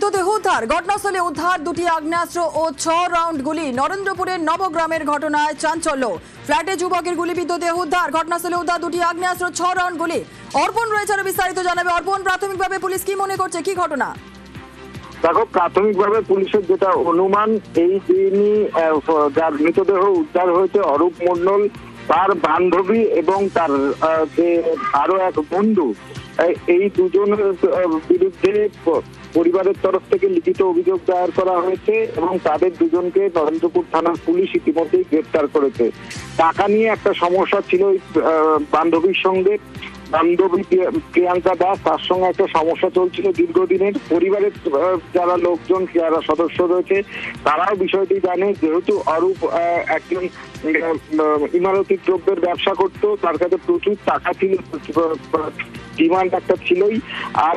মৃতদেহ উদ্ধার, ঘটনাস্থলে উদ্ধার দুটি আগ্নেয়াস্ত্র ও 6 রাউন্ড গুলি। নরেন্দ্রপুরের নবগ্রামের ঘটনায় চাঞ্চল্য, ফ্ল্যাটে যুবকের গুলিবিদ্ধ দেহ উদ্ধার, ঘটনাস্থলে উদ্ধার দুটি আগ্নেয়াস্ত্র 6 রাউন্ড গুলি। অর্পণ রয়েছে আরো বিস্তারিত জানাবে। অর্পণ, প্রাথমিকভাবে পুলিশ কি মনে করছে, কি ঘটনা? দেখো, প্রাথমিকভাবে পুলিশের যেটা অনুমান, এই দিনই যার মৃতদেহ উদ্ধার হয়েছে অরূপ মণ্ডল, তার বান্ধবী এবং তার যে আরো এক বন্ধু, এই দুজনের বিরুদ্ধে পরিবারের তরফ থেকে লিখিত অভিযোগ দায়ের করা হয়েছে এবং তাদের দুজনকে নরেন্দ্রপুর থানার পুলিশ ইতিমধ্যেই গ্রেপ্তার করেছে। টাকা নিয়ে একটা সমস্যা ছিল এই বান্ধবীর সঙ্গে। বান্ধবী প্রিয়াঙ্কা দাস, তার সঙ্গে একটা সমস্যা চলছিল দীর্ঘদিনের। পরিবারের যারা লোকজন, যারা সদস্য রয়েছে, তারাও বিষয়টি জানে। যেহেতু অরূপ একজন ইমারতি দ্রব্যের ব্যবসা করতো, তার কাছে প্রচুর টাকা ছিল, ডিমান্ড একটা ছিলই। আর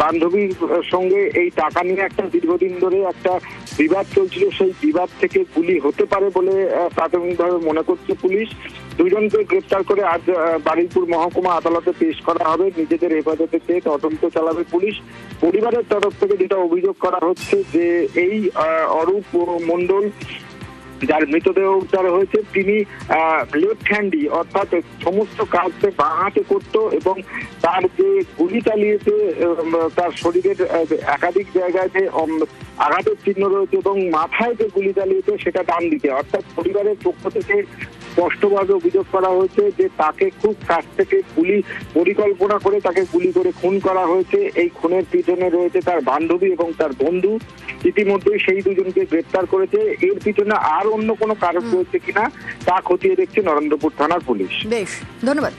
বান্ধবীর সঙ্গে এই টাকা নিয়ে একটা দীর্ঘদিন ধরে একটা বিবাদ চলছিল, সেই বিবাদ থেকে গুলি হতে পারে বলে প্রাথমিকভাবে মনে করছে পুলিশ। দুজনকে গ্রেপ্তার করে আজ বারুইপুর মহকুমা আদালতে পেশ করা হবে। নিজেদের হেফাজতে চেয়ে তদন্ত চালাবে পুলিশ। পরিবারের তরফ থেকে যেটা অভিযোগ করা হচ্ছে যে এই অরূপ মণ্ডল, যার মৃতদেহ উদ্ধার হয়েছে, তিনি লেফট হ্যান্ডি, অর্থাৎ সমস্ত কাজ বাঁ হাতে করত এবং তার যে গুলি চালিয়েছে, তার শরীরের একাধিক জায়গায় যে আঘাতের চিহ্ন রয়েছে এবং মাথায় যে গুলি চালিয়েছে সেটা ডান দিকে। অর্থাৎ পরিবারের পক্ষ থেকে স্পষ্টভাবে অভিযোগ করা হয়েছে যে তাকে খুব কাছ থেকে পরিকল্পনা করে তাকে গুলি করে খুন করা হয়েছে। এই খুনের পিছনে রয়েছে তার বান্ধবী এবং তার বন্ধু। ইতিমধ্যে সেই দুজনকে গ্রেপ্তার করেছে। এর পিছনে আর অন্য কোনো কারণ রয়েছে কিনা তা খতিয়ে দেখছে নরেন্দ্রপুর থানার পুলিশ। বেশ, ধন্যবাদ।